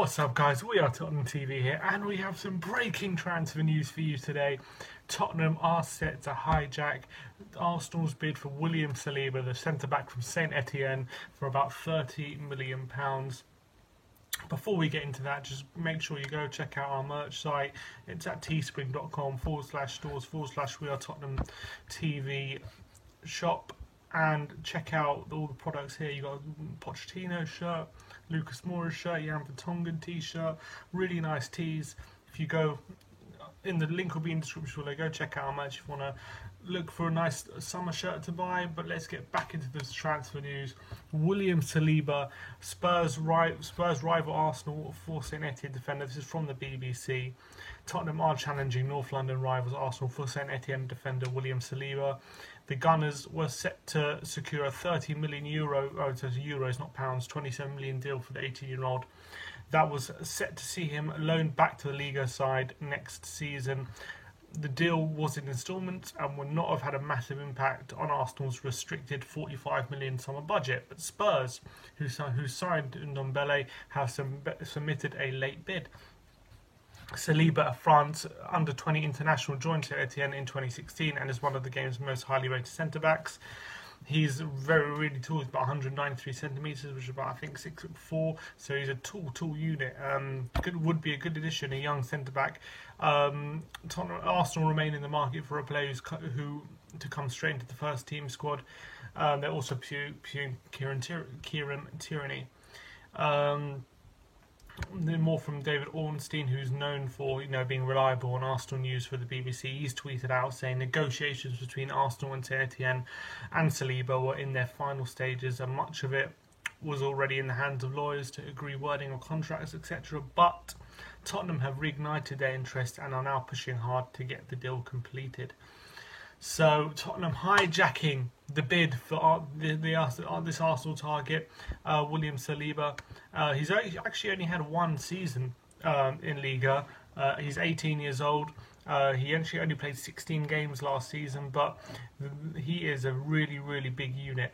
What's up, guys? We are Tottenham TV here, and we have some breaking transfer news for you today. Tottenham are set to hijack Arsenal's bid for William Saliba, the centre-back from Saint Etienne, for about £30 million. Before we get into that, just make sure you go check out our merch site. It's at teespring.com/stores/We Are Tottenham TV shop. And check out all the products here. You got a Pochettino shirt, Lucas Moura shirt, Jan Vertonghen t-shirt, really nice tees. If you go in, the link will be in the description below. Go check out our merch if you want to look for a nice summer shirt to buy. But let's get back into this transfer news. William Saliba, Spurs rival Arsenal for St Etienne defender. This is from the BBC. Tottenham are challenging North London rivals Arsenal for St Etienne defender William Saliba. The Gunners were set to secure a €30 million, euros, not pounds, 27 million deal for the 18-year-old. That was set to see him loaned back to the Liga side next season. The deal was in instalments and would not have had a massive impact on Arsenal's restricted 45 million summer budget. But Spurs, who signed Ndombele, have submitted a late bid. Saliba, a France under-20 international, joined Saint Etienne in 2016 and is one of the game's most highly rated centre-backs. He's really tall. He's about 193 centimetres, which is about, I think, 6'4". So he's a tall unit. Would be a good addition, a young centre-back. Arsenal remain in the market for a player who to come straight into the first team squad. They're also pursuing Kieran Tierney. More from David Ornstein, who's known for being reliable on Arsenal news for the BBC. He's tweeted out saying negotiations between Arsenal and Saint Etienne and Saliba were in their final stages, and much of it was already in the hands of lawyers to agree wording of contracts, etc. But Tottenham have reignited their interest and are now pushing hard to get the deal completed. So Tottenham hijacking the bid for this Arsenal target, William Saliba. He's actually only had one season in Liga. He's 18 years old. He actually only played 16 games last season, but he is a really big unit.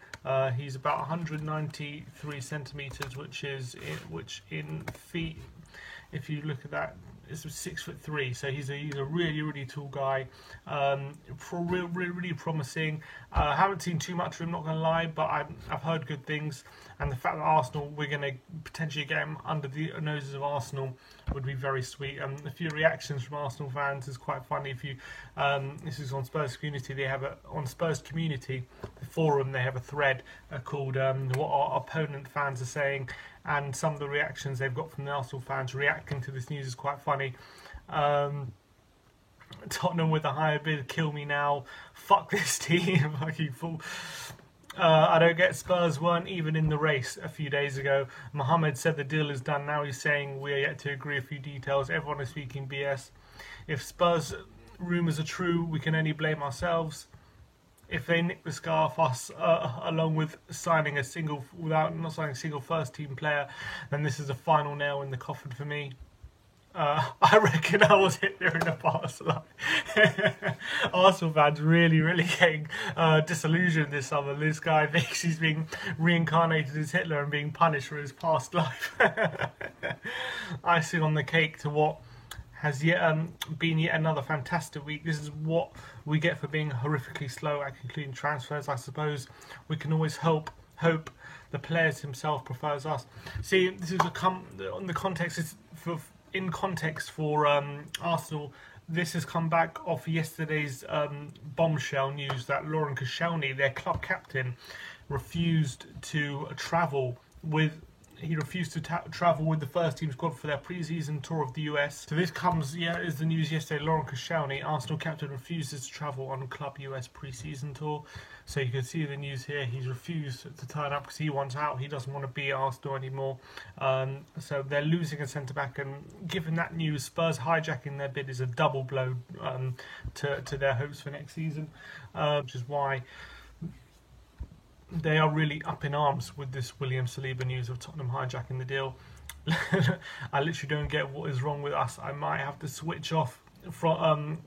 He's about 193 centimeters, which in feet, if you look at that, is 6'3", so he's a really tall guy. Really promising. I haven't seen too much of him, not gonna lie, but I've heard good things, and the fact that Arsenal, we're gonna potentially get him under the noses of Arsenal, would be very sweet. A few reactions from Arsenal fans is quite funny. If you this is on Spurs Community, they have on Spurs Community the forum, they have a thread called what our opponent fans are saying, and some of the reactions they've got from the Arsenal fans reacting to this news is quite funny. Tottenham with a higher bid, kill me now, fuck this team. Fucking fool. I don't get, Spurs weren't even in the race a few days ago. Mohamed said the deal is done. Now he's saying we are yet to agree a few details. Everyone is speaking BS. If Spurs rumours are true, we can only blame ourselves. If they nick the scarf us along with not signing a single first team player, then this is the final nail in the coffin for me. I reckon I was Hitler in the past. Arsenal fans really getting disillusioned this summer. This guy thinks he's being reincarnated as Hitler and being punished for his past life. Icing on the cake to what has been yet another fantastic week. This is what we get for being horrifically slow at concluding transfers. I suppose we can always hope the players himself prefers us. See, this is on the context is in context for Arsenal. This has come back off yesterday's bombshell news that Laurent Koscielny, their club captain, refused to travel with. He refused to travel with the first team squad for their pre-season tour of the US. So this comes, is the news yesterday. Laurent Koscielny, Arsenal captain, refuses to travel on club US pre-season tour. So you can see the news here. He's refused to turn up because he wants out. He doesn't want to be at Arsenal anymore. So they're losing a centre-back. And given that news, Spurs hijacking their bid is a double blow to their hopes for next season. Which is why they are really up in arms with this William Saliba news of Tottenham hijacking the deal. I literally don't get what is wrong with us. I might have to switch off from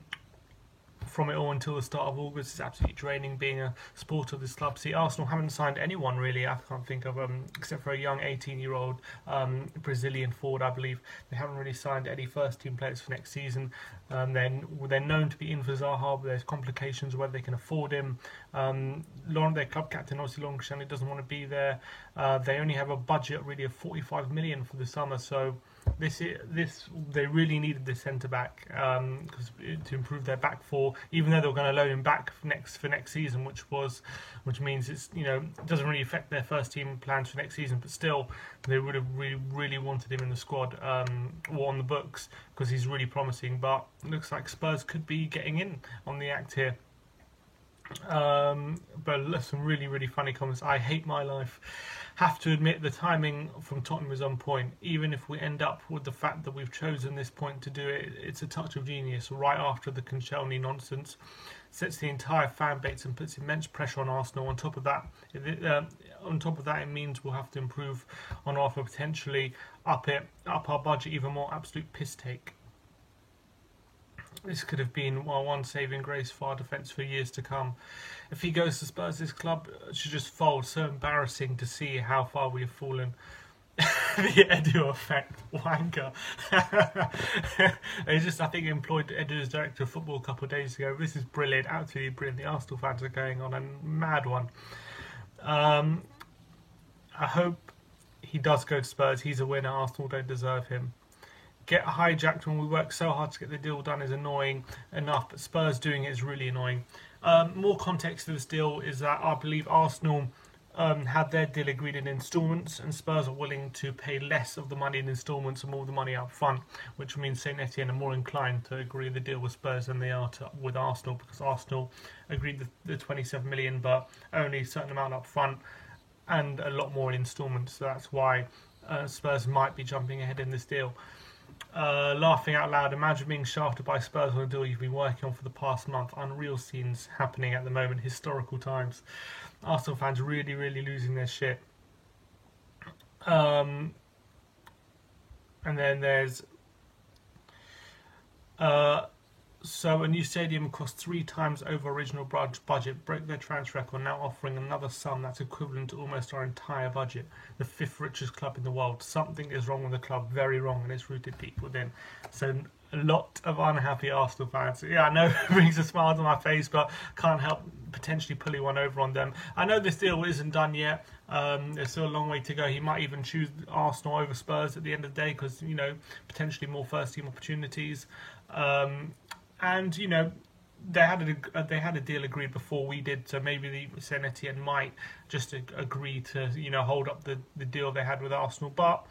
from it all until the start of August. It's absolutely draining being a supporter of this club. See, Arsenal haven't signed anyone really. I can't think of except for a young 18-year-old Brazilian forward, I believe. They haven't really signed any first-team players for next season. Then they're known to be in for Zaha, but there's complications whether they can afford him. Their club captain, obviously, Laurent Koscielny, doesn't want to be there. They only have a budget really of 45 million for the summer, so this they really needed this centre back to improve their back four. Even though they were going to loan him back for next season, which means it's it doesn't really affect their first team plans for next season. But still, they would have really wanted him in the squad or on the books because he's really promising. But it looks like Spurs could be getting in on the act here. But some really funny comments. I hate my life. Have to admit the timing from Tottenham is on point. Even if we end up with the fact that we've chosen this point to do it, it's a touch of genius. Right after the Koscielny nonsense, sets the entire fan base and puts immense pressure on Arsenal. On top of that, it means we'll have to improve on offer, potentially up our budget even more. Absolute piss take. This could have been one saving grace for our defence for years to come. If he goes to Spurs, this club should just fold. So embarrassing to see how far we have fallen. The Edu effect, wanker. They just, I think, employed Edu as director of football a couple of days ago. This is brilliant, absolutely brilliant. The Arsenal fans are going on a mad one. I hope he does go to Spurs. He's a winner. Arsenal don't deserve him. Get hijacked when we work so hard to get the deal done is annoying enough, but Spurs doing it is really annoying. More context to this deal is that I believe Arsenal had their deal agreed in instalments, and Spurs are willing to pay less of the money in instalments and more of the money up front, which means St Etienne are more inclined to agree the deal with Spurs than they are with Arsenal, because Arsenal agreed the 27 million, but only a certain amount up front and a lot more in instalments. So that's why Spurs might be jumping ahead in this deal. Laughing out loud, imagine being shafted by Spurs on a deal you've been working on for the past month. Unreal scenes happening at the moment, historical times. Arsenal fans really losing their shit. And then there's so a new stadium cost 3 times over original budget, broke their transfer record, now offering another sum that's equivalent to almost our entire budget. The 5th richest club in the world. Something is wrong with the club, very wrong, and it's rooted deep within. So a lot of unhappy Arsenal fans. Yeah, I know it brings a smile to my face, but can't help potentially pulling one over on them. I know this deal isn't done yet. There's still a long way to go. He might even choose Arsenal over Spurs at the end of the day because, potentially more first-team opportunities. And they had a deal agreed before we did, so maybe the St Etienne might just agree to hold up the deal they had with Arsenal. But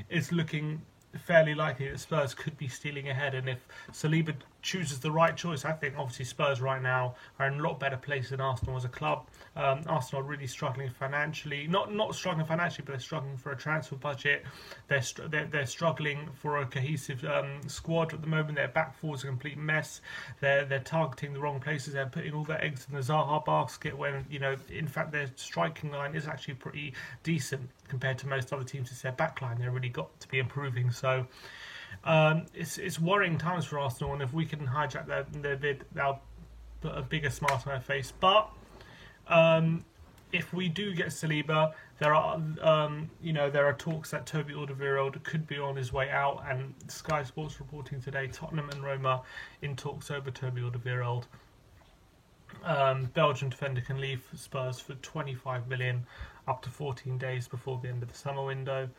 it's looking fairly likely that Spurs could be stealing ahead, and if Saliba chooses the right choice, I think obviously Spurs right now are in a lot better place than Arsenal as a club. Arsenal are really struggling financially, not struggling financially, but they're struggling for a transfer budget. They're struggling for a cohesive squad at the moment. Their back four is a complete mess. They're targeting the wrong places. They're putting all their eggs in the Zaha basket when in fact their striking line is actually pretty decent compared to most other teams. It's their back line they've really got to be improving. So it's worrying times for Arsenal, and if we can hijack their bid, they'll put a bigger smile on their face. But if we do get Saliba, there are talks that Toby Alderweireld could be on his way out, and Sky Sports reporting today Tottenham and Roma in talks over Toby Alderweireld. Belgian defender can leave Spurs for 25 million up to 14 days before the end of the summer window.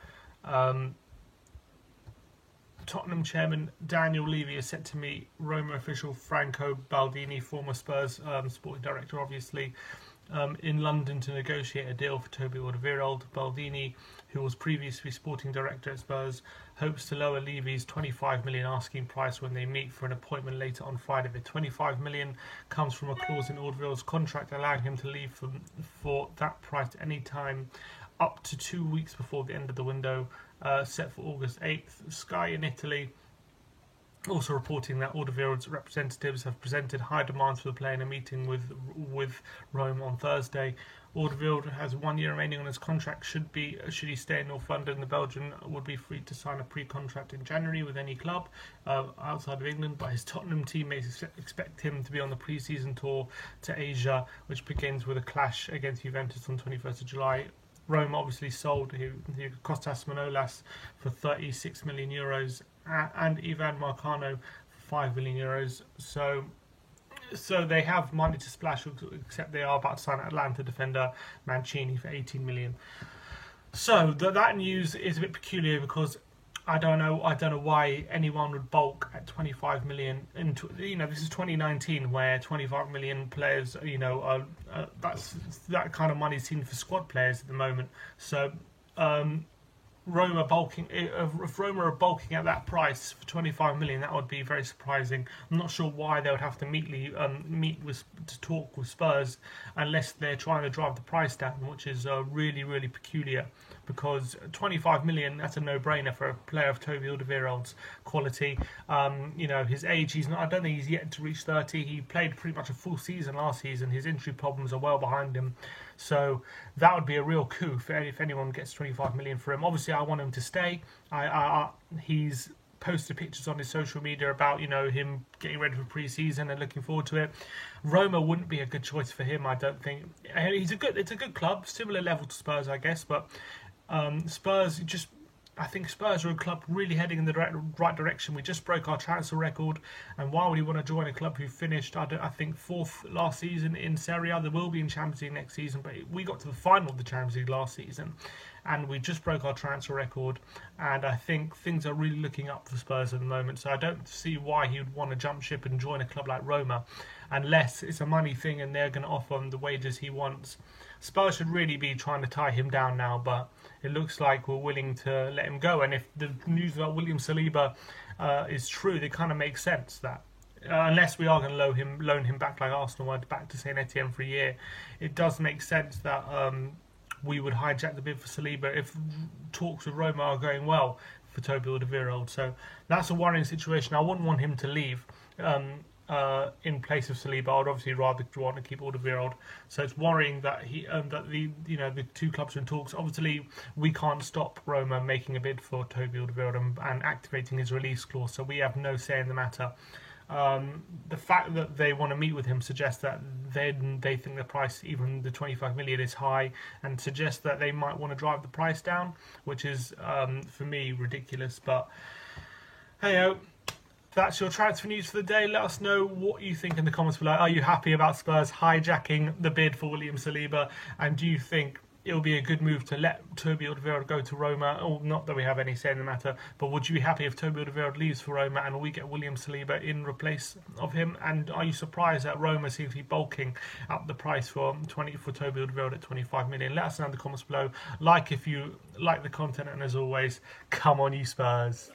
Tottenham chairman Daniel Levy is set to meet Roma official Franco Baldini, former Spurs sporting director obviously, in London to negotiate a deal for Toby Alderweireld. Baldini, who was previously sporting director at Spurs, hopes to lower Levy's 25 million asking price when they meet for an appointment later on Friday. The 25 million comes from a clause in Alderweireld's contract allowing him to leave for that price any time up to 2 weeks before the end of the window, set for August 8th. Sky in Italy Also reporting that Alderweireld's representatives have presented high demands for the player in a meeting with Rome on Thursday. Alderweireld has 1 year remaining on his contract. Should he stay in North London, the Belgian would be free to sign a pre-contract in January with any club outside of England, but his Tottenham teammates expect him to be on the pre-season tour to Asia, which begins with a clash against Juventus on 21st of July. Rome obviously sold Kostas Manolas for €36 million and Ivan Marcano for €5 million. So they have money to splash, except they are about to sign Atlanta defender Mancini for 18 million. So that news is a bit peculiar because I don't know why anyone would bulk at 25 million into, this is 2019 where 25 million players, that kind of money is seen for squad players at the moment. So Roma bulking, if Roma are bulking at that price for 25 million, that would be very surprising. I'm not sure why they would have to meet to talk with Spurs unless they're trying to drive the price down, which is really, really peculiar. Because 25 million, that's a no-brainer for a player of Toby Alderweireld's quality. His age, I don't think he's yet to reach 30. He played pretty much a full season last season. His injury problems are well behind him. So that would be a real coup if anyone gets 25 million for him. Obviously, I want him to stay. He's posted pictures on his social media about him getting ready for pre-season and looking forward to it. Roma wouldn't be a good choice for him, I don't think. It's a good club, similar level to Spurs, I guess, but Spurs I think Spurs are a club really heading in the right direction. We just broke our transfer record, and why would he want to join a club who finished, I think, 4th last season in Serie A? They will be in Champions League next season, but we got to the final of the Champions League last season, and we just broke our transfer record, and I think things are really looking up for Spurs at the moment, so I don't see why he would want to jump ship and join a club like Roma, unless it's a money thing and they're going to offer him the wages he wants. Spurs should really be trying to tie him down now, but it looks like we're willing to let him go. And if the news about William Saliba is true, it kind of makes sense that unless we are going to loan him back like Arsenal went back to Saint Etienne for a year, it does make sense that we would hijack the bid for Saliba if talks with Roma are going well for Toby Alderweireld. So that's a worrying situation. I wouldn't want him to leave. In place of Saliba, I would obviously rather want to keep Alderweireld. So it's worrying that the two clubs are in talks. Obviously, we can't stop Roma making a bid for Toby Alderweireld and activating his release clause. So we have no say in the matter. The fact that they want to meet with him suggests that they think the price, even the 25 million, is high, and suggests that they might want to drive the price down, which is for me ridiculous. But hey-o. That's your transfer news for the day. Let us know what you think in the comments below. Are you happy about Spurs hijacking the bid for William Saliba? And do you think it'll be a good move to let Toby Alderweireld go to Roma? Or not that we have any say in the matter, but would you be happy if Toby Alderweireld leaves for Roma and we get William Saliba in replace of him? And are you surprised that Roma seems to be bulking up the price for Toby Alderweireld at 25 million? Let us know in the comments below. Like if you like the content, and as always, come on you Spurs.